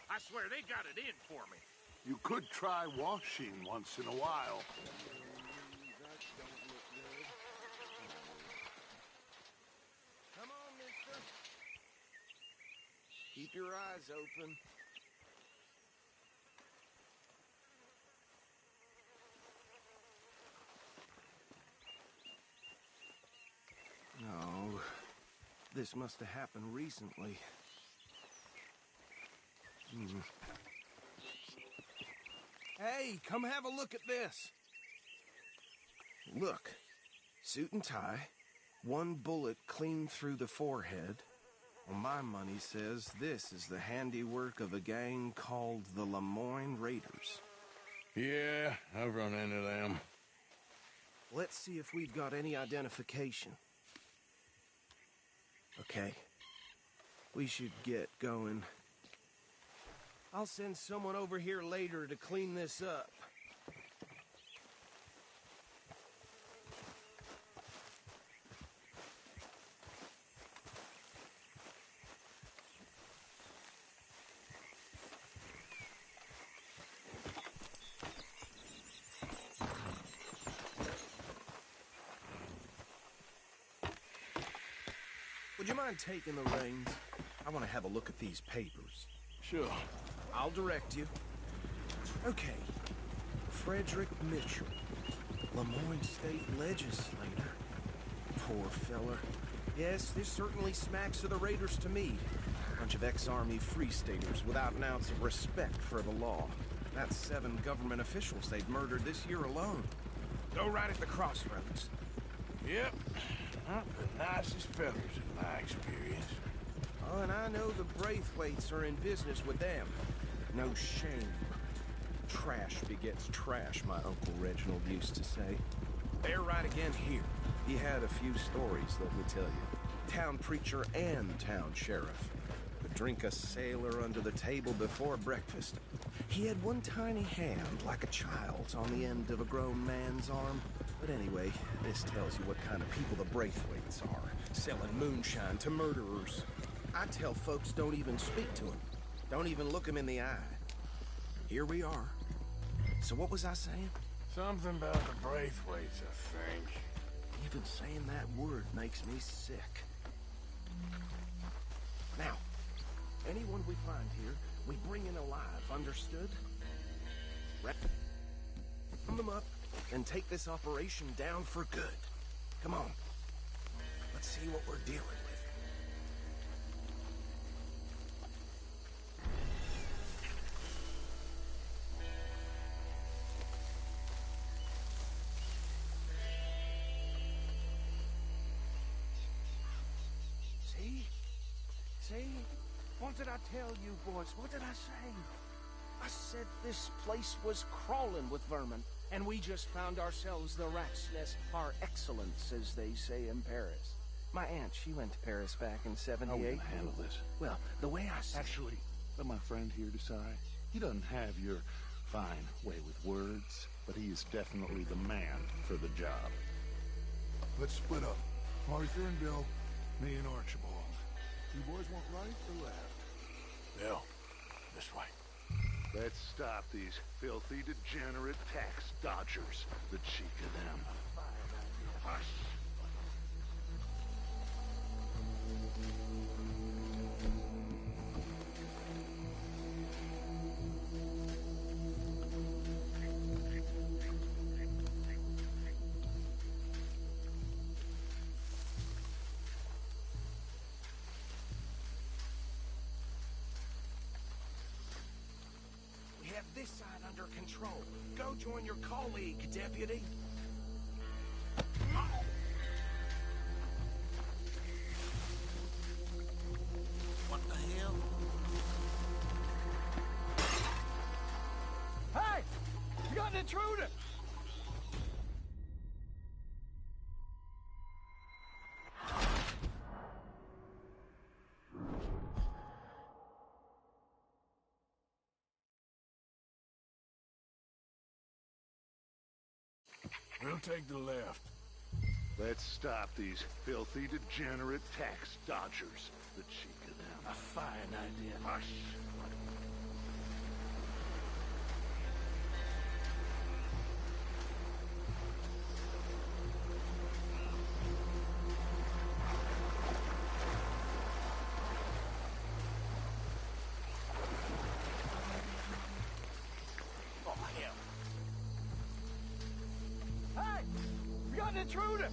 I swear they got it in for me. You could try washing once in a while. Come on, mister. Keep your eyes open. No, this must have happened recently. Hey, come have a look at this. Look, suit and tie, one bullet clean through the forehead. Well, my money says this is the handiwork of a gang called the Lemoyne Raiders. Yeah, I've run into them. Let's see if we've got any identification. Okay. We should get going. I'll send someone over here later to clean this up. Would you mind taking the reins? I want to have a look at these papers. Sure. I'll direct you. Okay. Frederick Mitchell. Lemoyne State Legislator. Poor feller. Yes, this certainly smacks of the Raiders to me. Bunch of ex-Army Free Staters without an ounce of respect for the law. That's 7 government officials they've murdered this year alone. Go right at the crossroads. Yep. Not the nicest fellers in my experience. Oh, and I know the Braithwaites are in business with them. No shame. Trash begets trash, my Uncle Reginald used to say. They're right again here. He had a few stories, let me tell you. Town preacher and town sheriff. Could drink a sailor under the table before breakfast. He had one tiny hand, like a child's, on the end of a grown man's arm. But anyway, this tells you what kind of people the Braithwaites are. Selling moonshine to murderers. I tell folks don't even speak to him. Don't even look him in the eye. Here we are. So what was I saying? Something about the Braithwaites, I think. Even saying that word makes me sick. Now, anyone we find here, we bring in alive, understood? Wrap them up and take this operation down for good. Come on. Let's see what we're dealing with. See? What did I tell you, boys? What did I say? I said this place was crawling with vermin, and we just found ourselves the rat's nest par excellence, as they say in Paris. My aunt, she went to Paris back in '78. How are we gonna handle this? Well, the way I see Actually, let my friend here decide. He doesn't have your fine way with words, but he is definitely the man for the job. Let's split up. Arthur and Bill, me and Archibald. You boys want right or left? Bill, this way. Let's stop these filthy, degenerate tax dodgers. The cheek of them. Hush. this side under control. Go join your colleague, Deputy. What the hell? Hey! You got an intruder! We'll take the left. Let's stop these filthy, degenerate tax dodgers. The cheek of them. A fine idea. Hush. Intruder!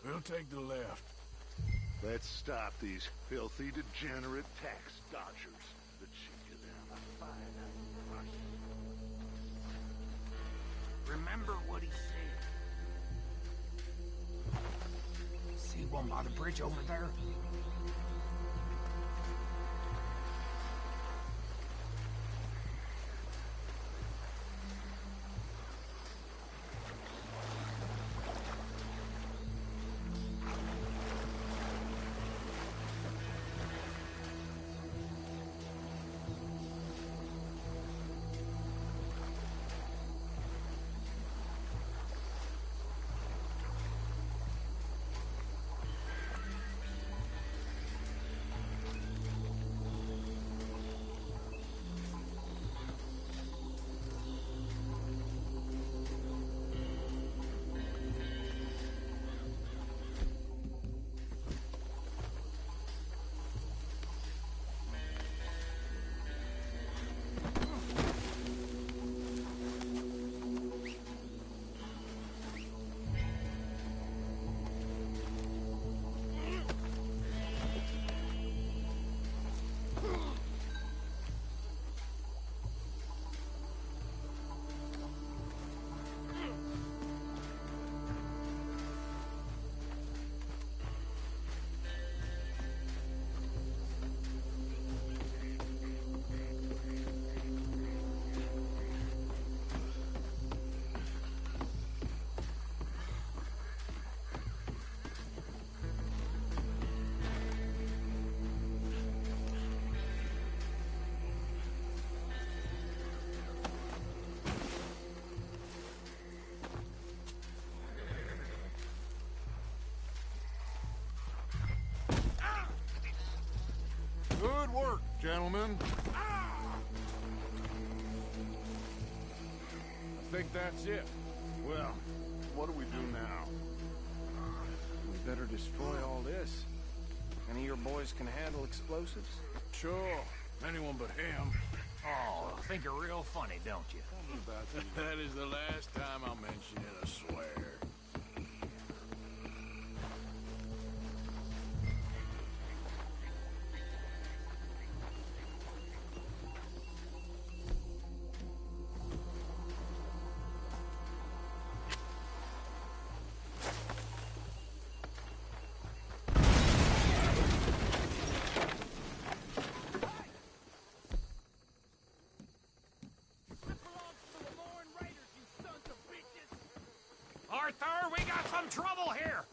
We'll take the left. Let's stop these filthy, degenerate tax dodgers. The cheek of them. A fine idea. Remember what he said. See one by the bridge over there? gentlemen. I think that's it. Well, what do we do now? We better destroy all this. Any of your boys can handle explosives? Sure. Anyone but him. Oh, think you're real funny, don't you? That is the last time I'll mention it, I swear. Arthur, we got some trouble here!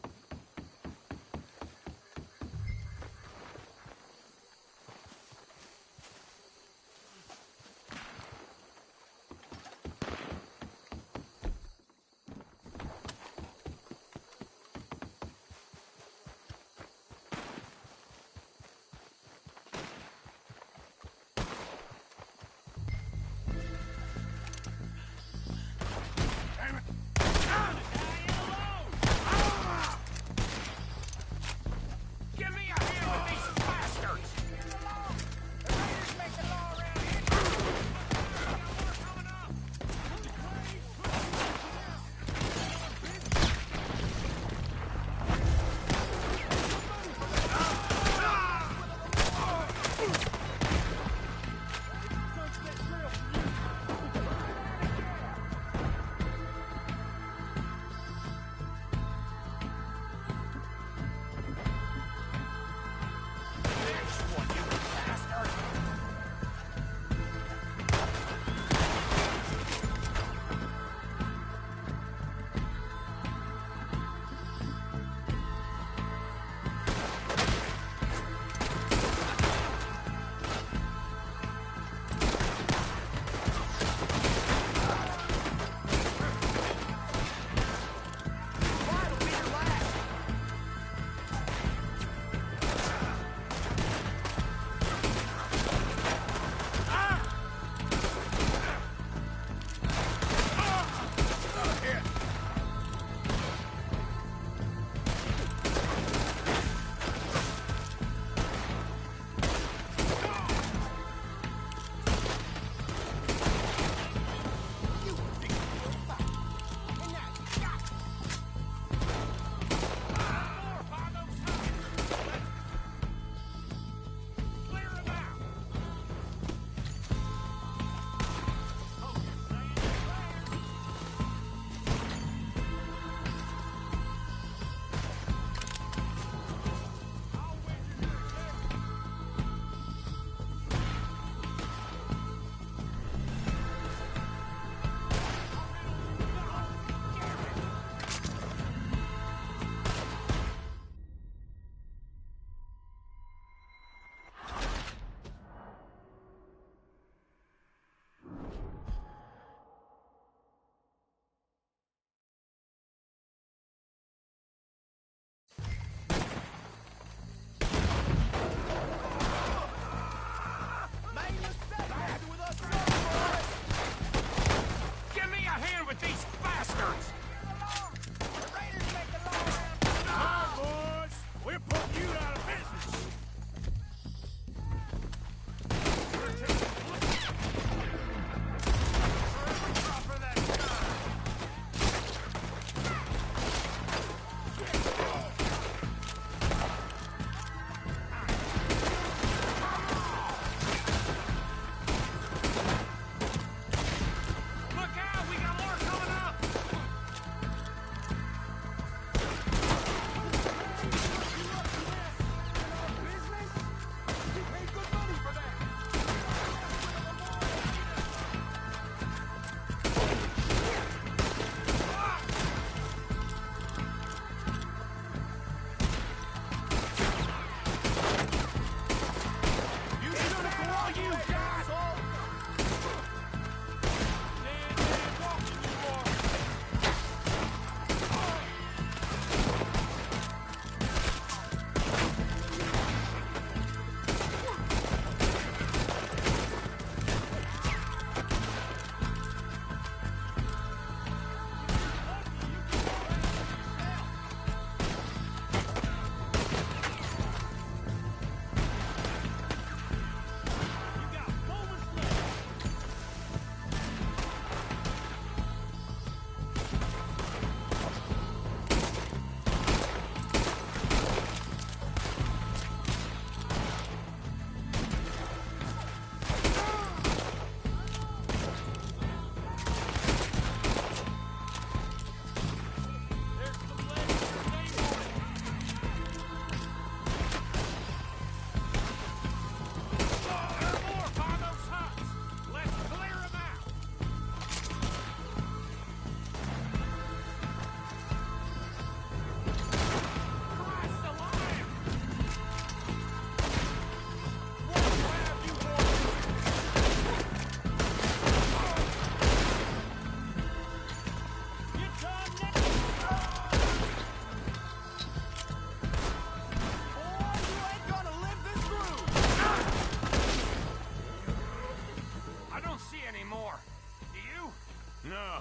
No.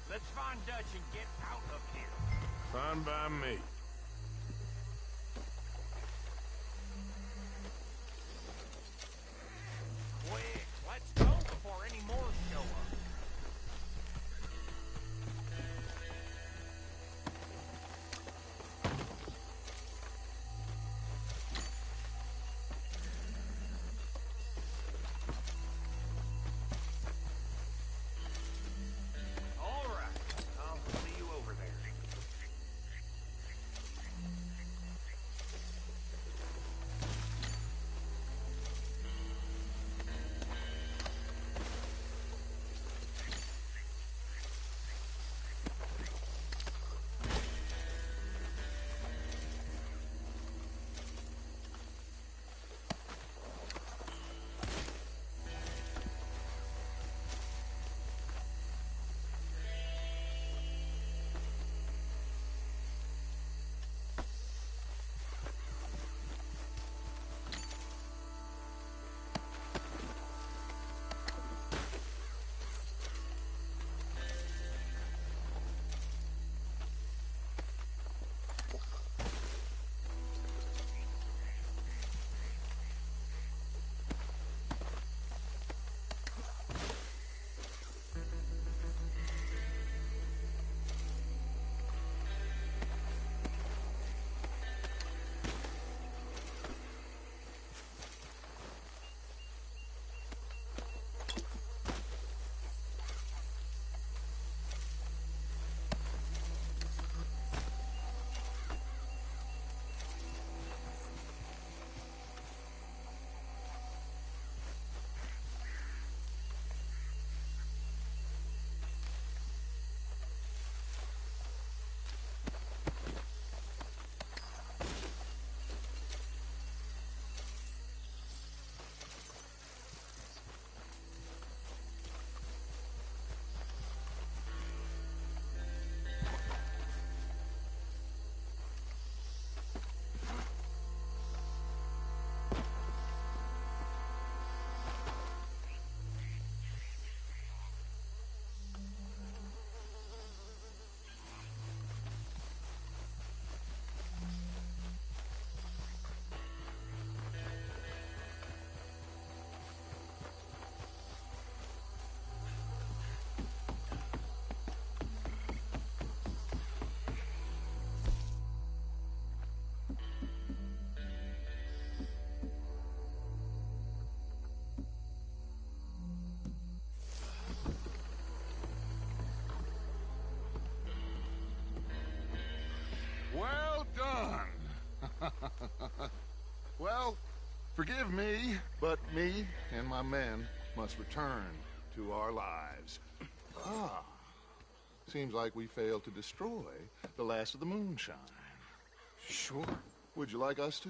Let's find Dutch and get out of here. Fine by me. Quick, let's go before any more show up. All right, I'll see you over there. Well done. Well, forgive me, but me and my men must return to our lives. Ah, seems like we failed to destroy the last of the moonshine. Sure. Would you like us to?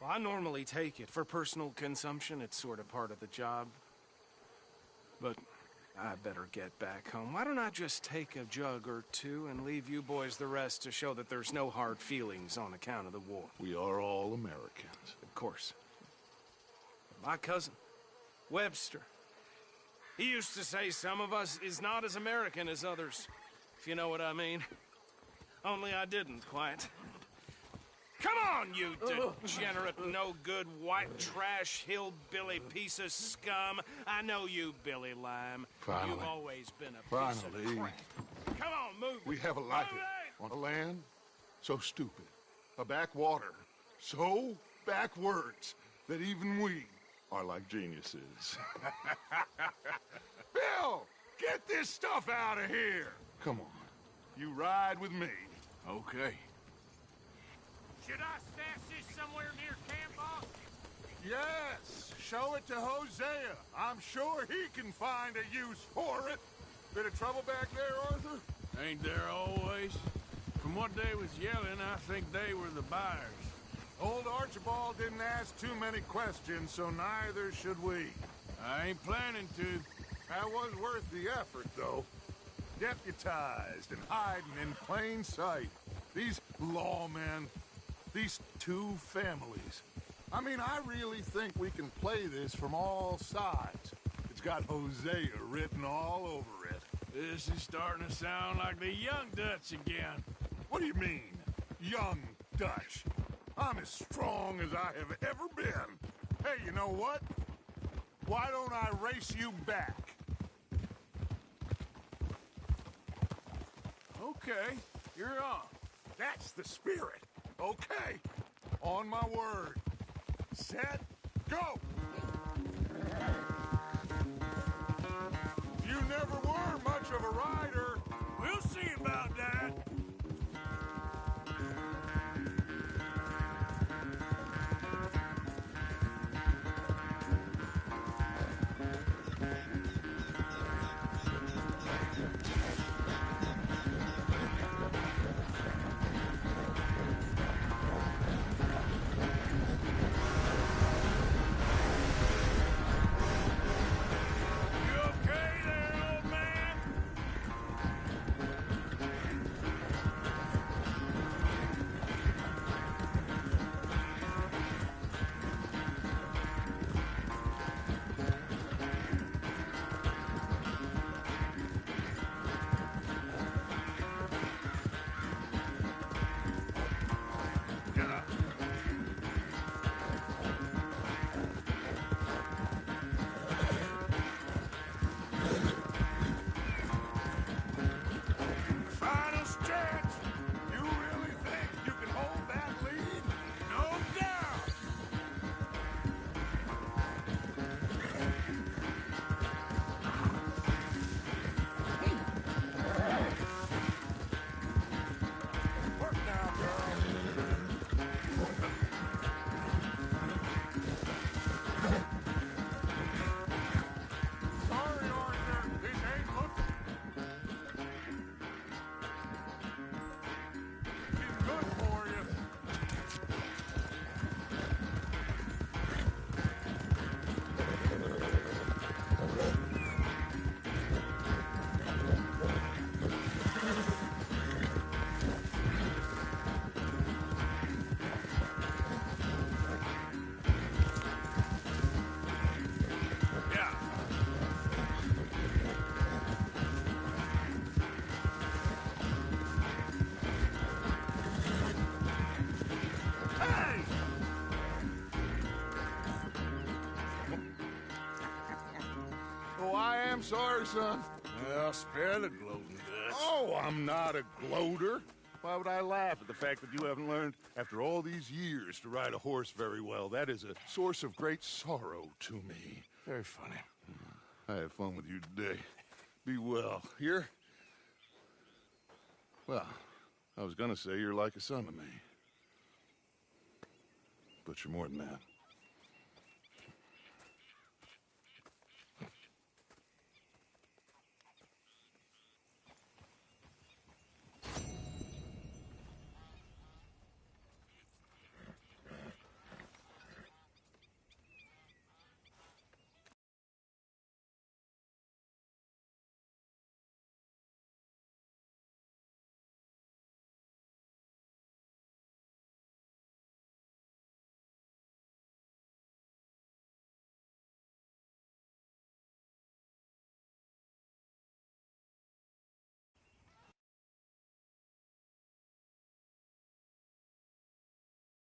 Well, I normally take it. For personal consumption, it's sort of part of the job. But I better get back home. Why don't I just take a jug or two and leave you boys the rest to show that there's no hard feelings on account of the war? We are all Americans. Of course. My cousin, Webster, he used to say some of us is not as American as others, if you know what I mean. Only I didn't quite. Come on, you degenerate, no-good, white trash, hillbilly piece of scum. I know you, Billy Lime. Finally. You've always been a piece of crap. Come on, move it. We have a life Move it. on a land so stupid, a backwater so backwards that even we are like geniuses. Bill, get this stuff out of here. Come on, you ride with me. Okay. Should I stash this somewhere near camp, boss? Yes, show it to Hosea. I'm sure he can find a use for it. Bit of trouble back there, Arthur? Ain't there always? From what they was yelling, I think they were the buyers. Old Archibald didn't ask too many questions, so neither should we. I ain't planning to. That was worth the effort, though. Deputized and hiding in plain sight. These lawmen, these two families. I mean, I really think we can play this from all sides. It's got Hosea written all over it. This is starting to sound like the young Dutch again. What do you mean, young Dutch? I'm as strong as I have ever been. Hey, you know what? Why don't I race you back? Okay, you're on. That's the spirit. Okay. On my word. Set, go! You never were much of a rider. We'll see about that. I'm sorry, son. Well, spare the gloating, Dutch. Oh, I'm not a gloater. Why would I laugh at the fact that you haven't learned, after all these years, to ride a horse very well? That is a source of great sorrow to me. Very funny. I had fun with you today. Be well. Here? Well, I was gonna say you're like a son to me. But you're more than that.